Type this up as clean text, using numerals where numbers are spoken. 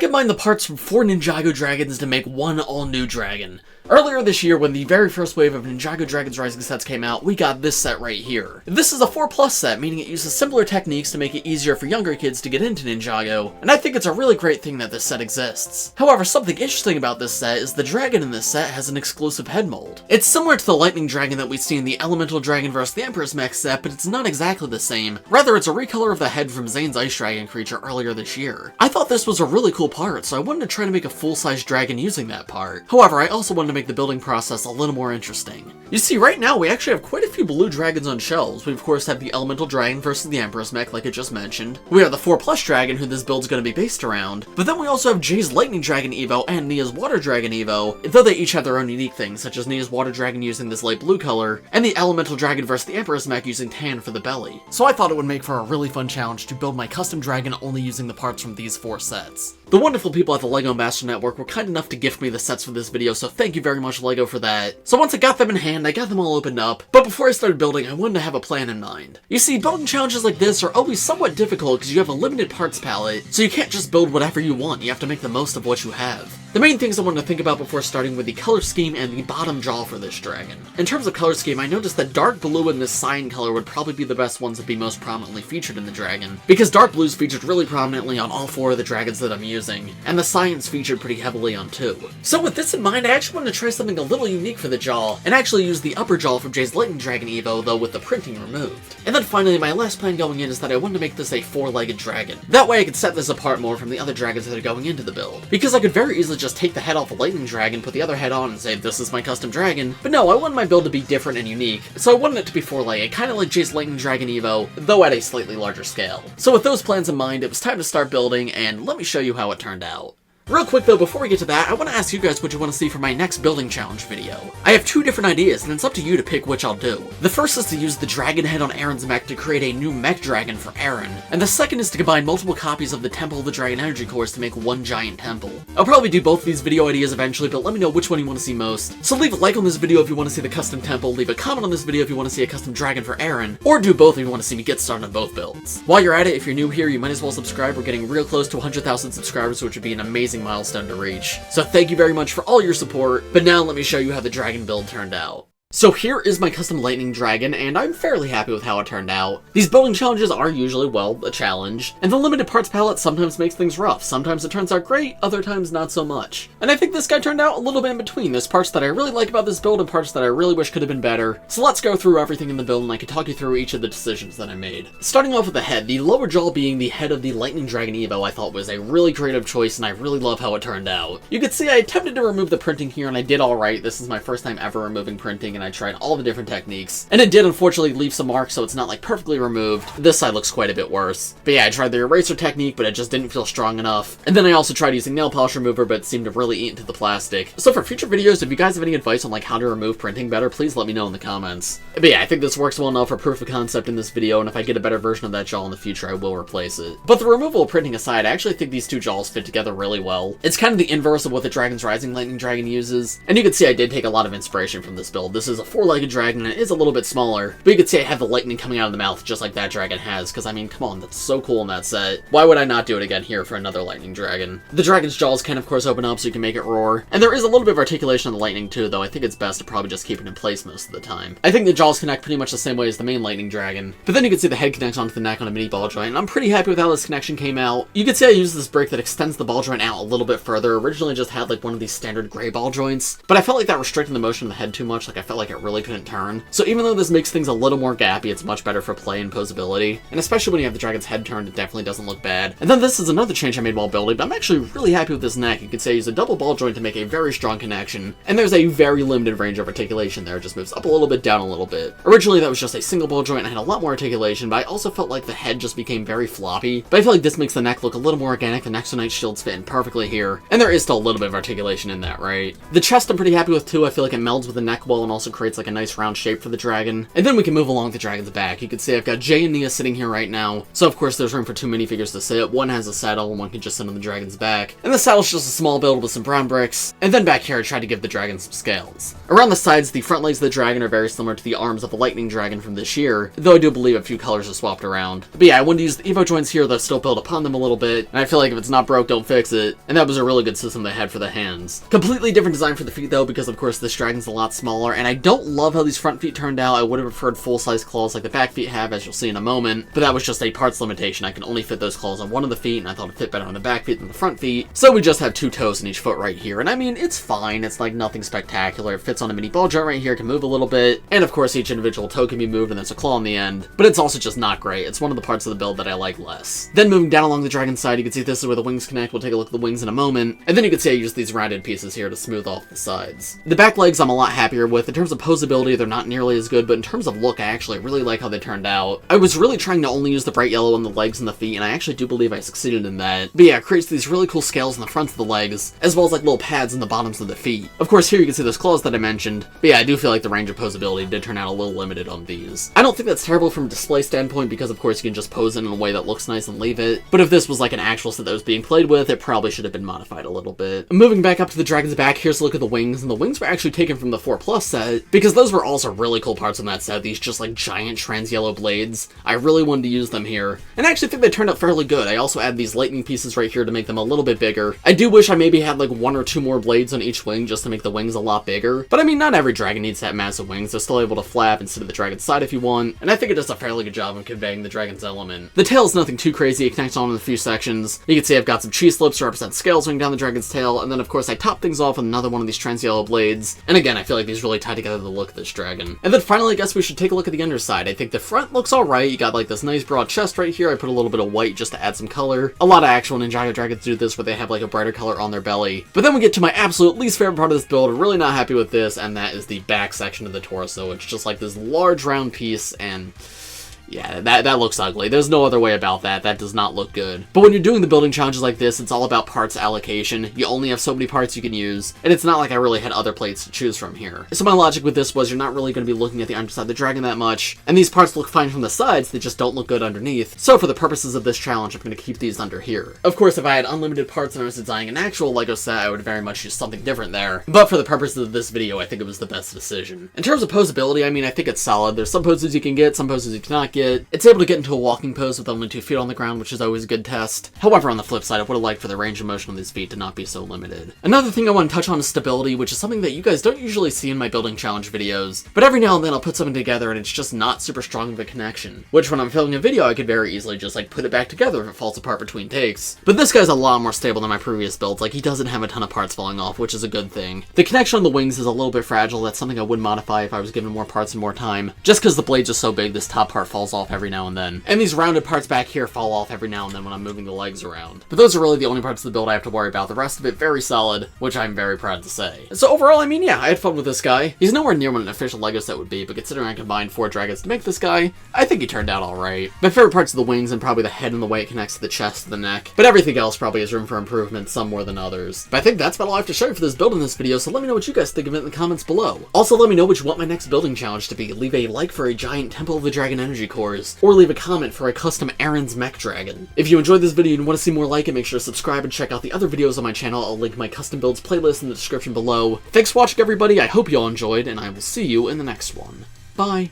combined the parts from 4 Ninjago Dragons to make one all-new dragon. Earlier this year, when the very first wave of Ninjago Dragons Rising sets came out, we got this set right here. This is a 4+ set, meaning it uses simpler techniques to make it easier for younger kids to get into Ninjago, and I think it's a really great thing that this set exists. However, something interesting about this set is the dragon in this set has an exclusive head mold. It's similar to the lightning dragon that we see in the Elemental Dragon vs. the Emperor's Mech set, but it's not exactly the same. Rather, it's a recolor of the head from Zane's Ice Dragon creature earlier this year. I thought this was a really cool part, so I wanted to try to make a full-size dragon using that part. However, I also wanted to make the building process a little more interesting. You see, right now we actually have quite a few blue dragons on shelves. We of course have the Elemental Dragon versus the Emperor's Mech, like I just mentioned. We have the 4+ dragon, who this build's going to be based around. But then we also have Jay's Lightning Dragon Evo and Nia's Water Dragon Evo, though they each have their own unique things, such as Nia's Water Dragon using this light blue color, and the Elemental Dragon versus the Emperor's Mech using tan for the belly. So I thought it would make for a really fun challenge to build my custom dragon only using the parts from these 4 sets. The wonderful people at the LEGO Master Network were kind enough to gift me the sets for this video, so thank you very much, LEGO, for that. So once I got them in hand, I got them all opened up, but before I started building, I wanted to have a plan in mind. You see, building challenges like this are always somewhat difficult because you have a limited parts palette, so you can't just build whatever you want, you have to make the most of what you have. The main things I wanted to think about before starting were the color scheme and the bottom jaw for this dragon. In terms of color scheme, I noticed that dark blue and this cyan color would probably be the best ones to be most prominently featured in the dragon, because dark blue's featured really prominently on all 4 of the dragons that I'm using, and the cyan's featured pretty heavily on 2. So with this in mind, I actually wanted to try something a little unique for the jaw, and actually use the upper jaw from Jay's Lightning Dragon Evo, though with the printing removed. And then finally, my last plan going in is that I wanted to make this a 4-legged dragon. That way I could set this apart more from the other dragons that are going into the build. Because I could very easily just take the head off the Lightning Dragon, put the other head on, and say, this is my custom dragon. But no, I wanted my build to be different and unique, so I wanted it to be 4-legged, kinda like Jay's Lightning Dragon Evo, though at a slightly larger scale. So with those plans in mind, it was time to start building, and let me show you how it turned out. Real quick though, before we get to that, I want to ask you guys what you want to see for my next building challenge video. I have 2 different ideas, and it's up to you to pick which I'll do. The first is to use the dragon head on Aaron's mech to create a new mech dragon for Aaron, and the second is to combine multiple copies of the Temple of the Dragon Energy Cores to make one giant temple. I'll probably do both of these video ideas eventually, but let me know which one you want to see most. So leave a like on this video if you want to see the custom temple, leave a comment on this video if you want to see a custom dragon for Aaron, or do both if you want to see me get started on both builds. While you're at it, if you're new here, you might as well subscribe. We're getting real close to 100,000 subscribers, which would be an amazing milestone to reach. So thank you very much for all your support, but now let me show you how the dragon build turned out. So here is my custom lightning dragon, and I'm fairly happy with how it turned out. These building challenges are usually, well, a challenge, and the limited parts palette sometimes makes things rough. Sometimes it turns out great, other times not so much. And I think this guy turned out a little bit in between. There's parts that I really like about this build and parts that I really wish could have been better. So let's go through everything in the build, and I can talk you through each of the decisions that I made. Starting off with the head, the lower jaw being the head of the Lightning Dragon Evo I thought was a really creative choice, and I really love how it turned out. You can see I attempted to remove the printing here, and I did alright. This is my first time ever removing printing, and I tried all the different techniques. And it did unfortunately leave some marks, so it's not like perfectly removed. This side looks quite a bit worse. But yeah, I tried the eraser technique, but it just didn't feel strong enough. And then I also tried using nail polish remover, but it seemed to really eat into the plastic. So for future videos, if you guys have any advice on like how to remove printing better, please let me know in the comments. But yeah, I think this works well enough for proof of concept in this video, and if I get a better version of that jaw in the future, I will replace it. But the removal of printing aside, I actually think these 2 jaws fit together really well. It's kind of the inverse of what the Dragon's Rising Lightning Dragon uses. And you can see I did take a lot of inspiration from this build. This is a 4-legged dragon, and it is a little bit smaller, but you can see I have the lightning coming out of the mouth just like that dragon has, because I mean, come on, that's so cool in that set. Why would I not do it again here for another lightning dragon? The dragon's jaws can of course open up so you can make it roar, and there is a little bit of articulation on the lightning too, though I think it's best to probably just keep it in place most of the time. I think the jaws connect pretty much the same way as the main lightning dragon, but then you can see the head connects onto the neck on a mini ball joint, and I'm pretty happy with how this connection came out. You can see I used this brick that extends the ball joint out a little bit further. Originally just had like one of these standard gray ball joints, but I felt like that restricted the motion of the head too much, like I felt like it really couldn't turn. So even though this makes things a little more gappy, it's much better for play and posability, and especially when you have the dragon's head turned, it definitely doesn't look bad. And then this is another change I made while building, but I'm actually really happy with this neck. You could say I use a double ball joint to make a very strong connection, and there's a very limited range of articulation there. It just moves up a little bit, down a little bit. Originally that was just a single ball joint and I had a lot more articulation, but I also felt like the head just became very floppy. But I feel like this makes the neck look a little more organic. The Nexonite shields fit in perfectly here, and there is still a little bit of articulation in that, right? The chest I'm pretty happy with too. I feel like it melds with the neck well and also also creates like a nice round shape for the dragon. And then we can move along the dragon's back. You can see I've got Jay and Nia sitting here right now. So of course there's room for 2 minifigures to sit. One has a saddle and one can just sit on the dragon's back. And the saddle's just a small build with some brown bricks. And then back here I tried to give the dragon some scales. Around the sides, the front legs of the dragon are very similar to the arms of the lightning dragon from this year, though I do believe a few colors are swapped around. But yeah, I wanted to use the Evo joints here that still build upon them a little bit, and I feel like if it's not broke, don't fix it. And that was a really good system they had for the hands. Completely different design for the feet though, because of course this dragon's a lot smaller, and I don't love how these front feet turned out. I would have preferred full-size claws like the back feet have, as you'll see in a moment, but that was just a parts limitation. I can only fit those claws on one of the feet, and I thought it'd fit better on the back feet than the front feet, so we just have 2 toes in each foot right here. And I mean, it's fine, it's like nothing spectacular. It fits on a mini ball joint right here, can move a little bit, and of course each individual toe can be moved and there's a claw on the end, but it's also just not great. It's one of the parts of the build that I like less. Then moving down along the dragon's side, you can see this is where the wings connect. We'll take a look at the wings in a moment, and then you can see I use these rounded pieces here to smooth off the sides. The back legs I'm a lot happier with. In terms of posability, they're not nearly as good, but in terms of look, I actually really like how they turned out. I was really trying to only use the bright yellow on the legs and the feet, and I actually do believe I succeeded in that. But yeah, it creates these really cool scales in the fronts of the legs, as well as like little pads in the bottoms of the feet. Of course, here you can see those claws that I mentioned, but yeah, I do feel like the range of posability did turn out a little limited on these. I don't think that's terrible from a display standpoint, because of course you can just pose it in a way that looks nice and leave it, but if this was like an actual set that was being played with, it probably should have been modified a little bit. Moving back up to the dragon's back, here's a look at the wings, and the wings were actually taken from the 4+ set, because those were also really cool parts on that set, these just like giant trans yellow blades. I really wanted to use them here, and I actually think they turned out fairly good. I also add these lightning pieces right here to make them a little bit bigger. I do wish I maybe had like 1 or 2 more blades on each wing just to make the wings a lot bigger, but I mean, not every dragon needs to have massive wings. They're still able to flap and sit at the dragon's side if you want, and I think it does a fairly good job of conveying the dragon's element. The tail is nothing too crazy. It connects on in a few sections. You can see I've got some cheese slips to represent scales going down the dragon's tail, and then of course I top things off with another one of these trans yellow blades, and again, I feel like these really tie together the look of this dragon. And then finally, I guess we should take a look at the underside. I think the front looks alright. You got like this nice broad chest right here. I put a little bit of white just to add some color. A lot of actual Ninjago dragons do this where they have like a brighter color on their belly. But then we get to my absolute least favorite part of this build. I'm really not happy with this, and that is the back section of the torso. It's just like this large round piece, and yeah, that looks ugly. There's no other way about that. That does not look good. But when you're doing the building challenges like this, it's all about parts allocation. You only have so many parts you can use, and it's not like I really had other plates to choose from here. So my logic with this was you're not really going to be looking at the underside of the dragon that much, and these parts look fine from the sides, they just don't look good underneath. So for the purposes of this challenge, I'm going to keep these under here. Of course, if I had unlimited parts and I was designing an actual LEGO set, I would very much use something different there. But for the purposes of this video, I think it was the best decision. In terms of posability, I mean, I think it's solid. There's some poses you can get, some poses you cannot get. It's able to get into a walking pose with only 2 feet on the ground, which is always a good test. However, on the flip side, I would have liked for the range of motion on these feet to not be so limited. Another thing I want to touch on is stability, which is something that you guys don't usually see in my building challenge videos, but every now and then I'll put something together and it's just not super strong of a connection, which when I'm filming a video I could very easily just like put it back together if it falls apart between takes. But this guy's a lot more stable than my previous builds. Like, he doesn't have a ton of parts falling off, which is a good thing. The connection on the wings is a little bit fragile. That's something I would modify if I was given more parts and more time, just because the blades are so big this top part falls off every now and then, and these rounded parts back here fall off every now and then when I'm moving the legs around. But those are really the only parts of the build I have to worry about. The rest of it very solid, which I'm very proud to say. So overall, I mean, yeah, I had fun with this guy. He's nowhere near what an official LEGO set would be, but considering I combined 4 dragons to make this guy, I think he turned out alright. My favorite parts are the wings and probably the head and the way it connects to the chest and the neck, but everything else probably has room for improvement, some more than others. But I think that's about all I have to show you for this build in this video, so let me know what you guys think of it in the comments below. Also, let me know what you want my next building challenge to be. Leave a like for a giant Temple of the Dragon energy cores, or leave a comment for a custom Aaron's mech dragon. If you enjoyed this video and want to see more like it, make sure to subscribe and check out the other videos on my channel. I'll link my custom builds playlist in the description below. Thanks for watching, everybody. I hope you all enjoyed, and I will see you in the next one. Bye.